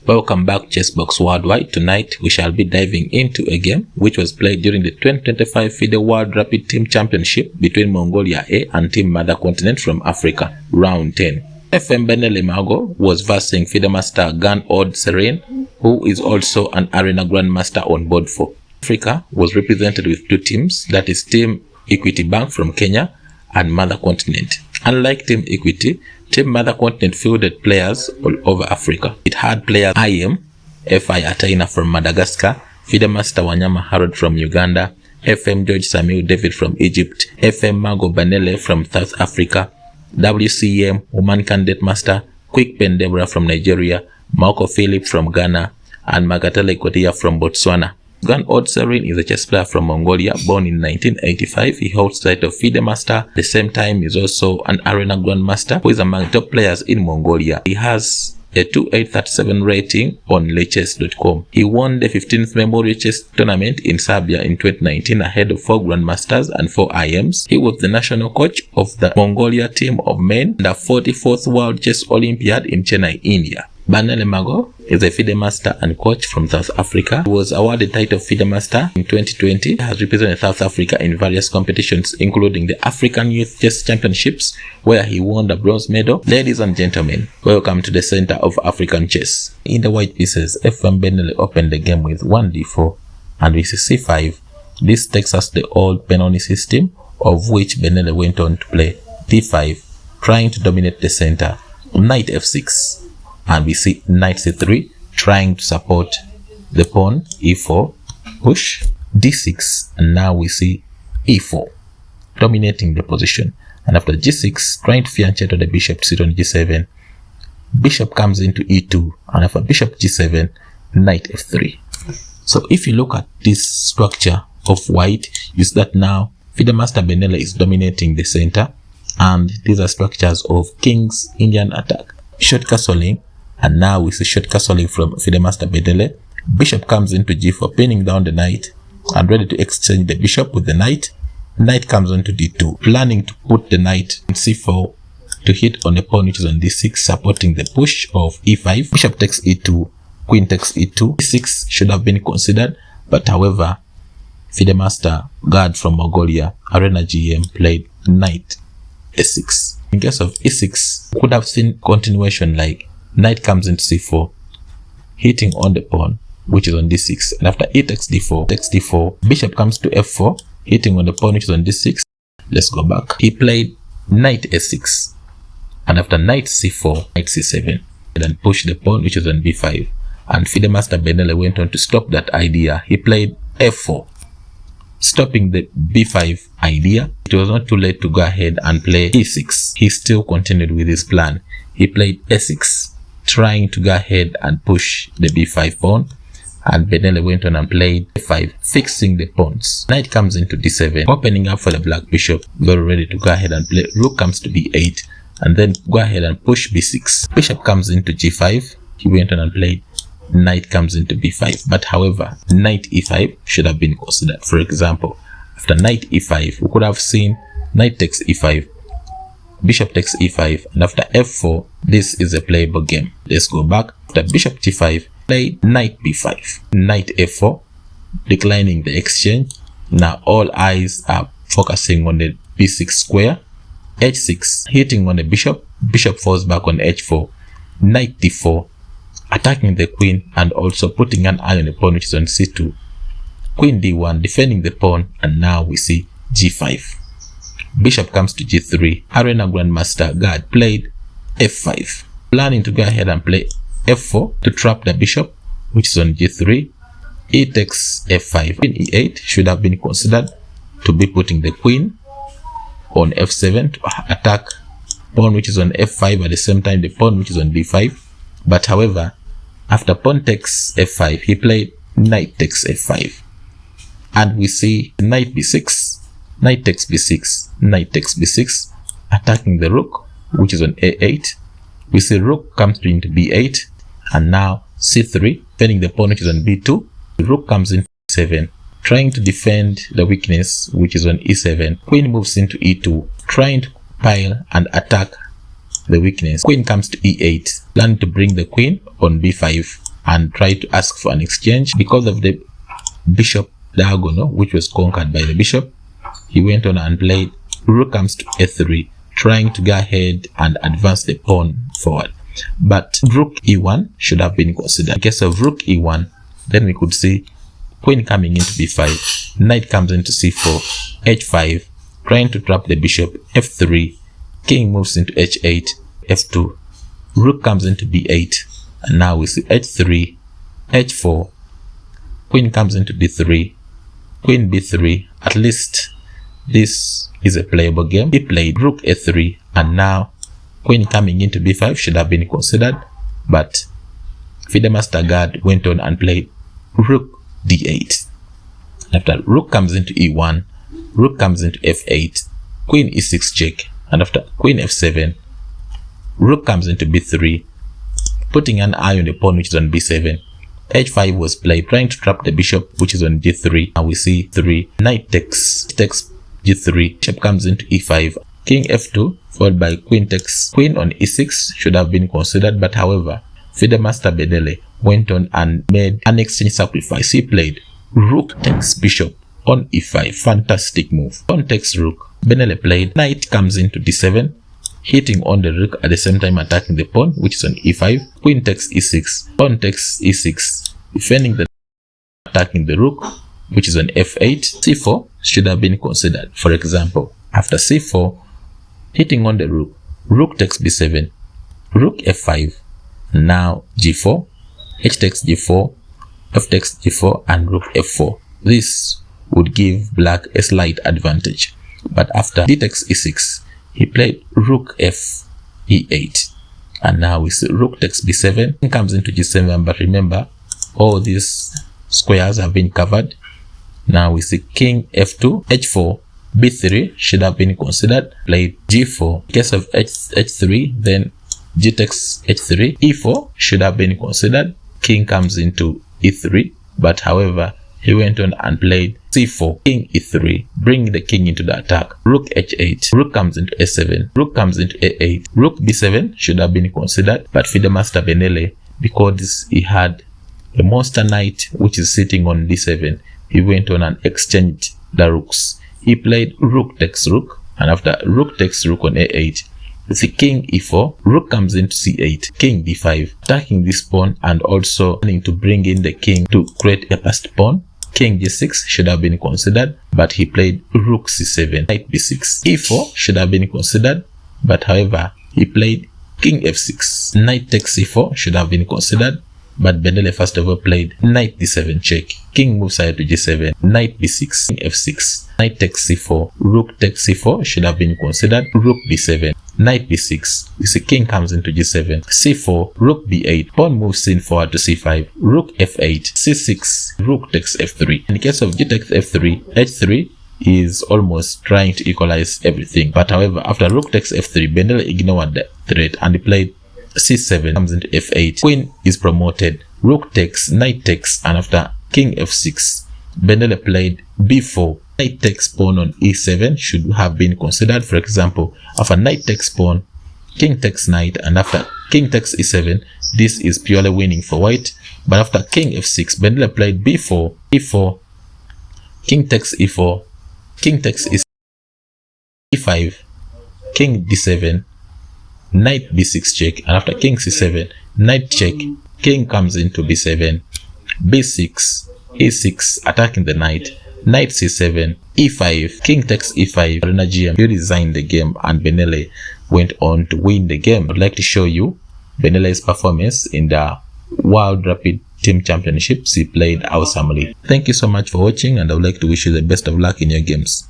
Welcome back Chessbox Worldwide. Tonight we shall be diving into a game which was played during the 2025 FIDE World Rapid Team Championship between Mongolia A and Team Mother Continent from Africa, round 10. FM Banele Mhango was versing FIDE master Gan-Od Sereenen, who is also an arena grandmaster on board for. Africa was represented with two teams, that is Team Equity Bank from Kenya and Mother Continent. Unlike Team Equity, Team Mother Continent fielded players all over Africa. It had players IM, FI Ataina from Madagascar, FIDE Master Wanyama Harold from Uganda, FM George Samuel David from Egypt, FM Mhango Banele from South Africa, WCM Woman Candidate Master Quick Pen Deborah from Nigeria, Marco Philip from Ghana, and Magatele Kotia from Botswana. Gan-Od Sereenen is a chess player from Mongolia, born in 1985. He holds the title of FIDE Master. At the same time, he is also an arena grandmaster who is among top players in Mongolia. He has a 2837 rating on lechess.com. He won the 15th Memorial Chess Tournament in Serbia in 2019 ahead of 4 grandmasters and 4 IMs. He was the national coach of the Mongolia team of men in the 44th World Chess Olympiad in Chennai, India. Banele Mhango is a FIDE master and coach from South Africa. He was awarded the title of FIDE master in 2020. He has represented South Africa in various competitions, including the African Youth Chess Championships, where he won the bronze medal. Ladies and gentlemen, welcome to the center of African chess. In the white pieces, FM Banele opened the game with 1d4 and with c5. This takes us the old Benoni system, of which Banele went on to play d5, trying to dominate the center. Knight f6. And we see knight c3, trying to support the pawn, e4, push, d6, and now we see e4, dominating the position. And after g6, trying to fianchetto the bishop to sit on g7, bishop comes into e2, and after bishop g7, knight f3. So if you look at this structure of white, you see that now FIDE master Banele is dominating the center, and these are structures of king's Indian attack, short castling. And now we see short castling from FIDE master Banele. Bishop comes into g4, pinning down the knight and ready to exchange the bishop with the knight. Knight comes onto d2, planning to put the knight in c4 to hit on the pawn which is on d6, supporting the push of e5. Bishop takes e2, queen takes e2. e6 should have been considered, but however, FIDE master guard from Mongolia, Arena GM, played knight a6. In case of e6, we could have seen continuation like knight comes into c4, hitting on the pawn which is on d6, and after e takes d4, bishop comes to f4, hitting on the pawn which is on d6. Let's go back. He played knight a6, and after knight c4, knight c7, and then push the pawn which is on b5. And FIDE master Banele went on to stop that idea. He played f4, stopping the b5 idea. It was not too late to go ahead and play e6. He still continued with his plan. He played a6, trying to go ahead and push the b5 pawn, and Banele went on and played a5, fixing the pawns. Knight comes into d7, opening up for the black bishop, very ready to go ahead and play. Rook comes to b8, and then go ahead and push b6. Bishop comes into g5. He went on and played knight comes into b5, but however, knight e5 should have been considered. For example, after knight e5, we could have seen knight takes e5, bishop takes e5, and after f4, this is a playable game. Let's go back. After bishop g5, play knight b5, knight f4, declining the exchange. Now all eyes are focusing on the b6 square. h6, hitting on the bishop. Bishop falls back on h4. Knight d4, attacking the queen and also putting an eye on the pawn which is on c2. Queen d1, defending the pawn, and now we see g5. Bishop comes to g3. Arena grandmaster guard played f5, planning to go ahead and play f4 to trap the bishop which is on g3. E takes f5. Queen e8 should have been considered to be putting the queen on f7 to attack pawn which is on f5, at the same time the pawn which is on d5. But however, after pawn takes f5, he played knight takes f5, and we see knight b6, knight takes b6, knight takes b6, attacking the rook which is on a8. We see rook comes into b8, and now c3, defending the pawn which is on b2. The rook comes into e7, trying to defend the weakness which is on e7. Queen moves into e2, trying to pile and attack the weakness. Queen comes to e8, planning to bring the queen on b5, and tried to ask for an exchange. Because of the bishop diagonal, which was conquered by the bishop, he went on and played rook comes to a3, trying to go ahead and advance the pawn forward. But rook e1 should have been considered. In case of rook e1, then we could see queen coming into b5, knight comes into c4, h5, trying to trap the bishop, f3, king moves into h8, f2, rook comes into b8, and now we see h3, h4, queen comes into d3, queen b3. At least this is a playable game. He played rook a3, and now queen coming into b5 should have been considered, but FIDE master guard went on and played rook d8. After rook comes into e1, rook comes into f8, queen e6 check, and after queen f7, rook comes into b3, putting an eye on the pawn which is on b7. h5 was played, trying to trap the bishop which is on d3. Now we see 3, knight takes g3, bishop comes into e5, king f2 followed by queen takes, queen on e6 should have been considered, but however FIDE master Banele went on and made an exchange sacrifice. He played rook takes bishop on e5, fantastic move. Pawn takes rook, Banele played knight comes into d7, hitting on the rook at the same time attacking the pawn which is on e5, queen takes e6, pawn takes e6, defending the attacking the rook which is on f8. c4 should have been considered. For example, after c4, hitting on the rook, rook takes b7, rook f5, now g4, h takes g4, f takes g4, and rook f4. This would give black a slight advantage, but after d takes e6, he played rook f e8, and now we see rook takes b7, king comes into g7, but remember all these squares have been covered. Now we see king f2, h4, b3 should have been considered, played g4. In case of h3, then g takes h3, e4 should have been considered, king comes into e3, but however he went on and played c4, king e3, bringing the king into the attack, rook h8, rook comes into a7, rook comes into a8, rook b7 should have been considered, but FIDE master Banele, because he had a monster knight which is sitting on d7, he went on and exchanged the rooks. He played rook takes rook, and after rook takes rook on a8, we see king e4, rook comes into c8, king d5, attacking this pawn and also planning to bring in the king to create a passed pawn. King g6 should have been considered, but he played rook c7, knight b6. e4 should have been considered, but however he played king f6. Knight takes c4 should have been considered, but Banele first of all played knight d7 check, king moves ahead to g7, knight b6, king f6, knight takes c4, rook takes c4 should have been considered, rook b7, knight b6, you see king comes into g7, c4, rook b8, pawn moves in forward to c5, rook f8, c6, rook takes f3. In case of g takes f3, h3 is almost trying to equalize everything, but however after rook takes f3, Banele ignored the threat and he played c7, comes into f8, queen is promoted, rook takes, knight takes, and after king f6, Banele played b4, knight takes pawn on e7 should have been considered. For example, after knight takes pawn, king takes knight, and after king takes e7, this is purely winning for white. But after king f6, Banele played b4, e4, king takes e4, king takes e5, king d7, knight b6 check, and after king c7, knight check, king comes into b7, b6, e6, attacking the knight, knight c7, e5, king takes e5. AGM redesigned the game and Banele went on to win the game. I'd like to show you Banele's performance in the World Rapid Team Championships. He played awesomely. Thank you so much for watching, and I would like to wish you the best of luck in your games.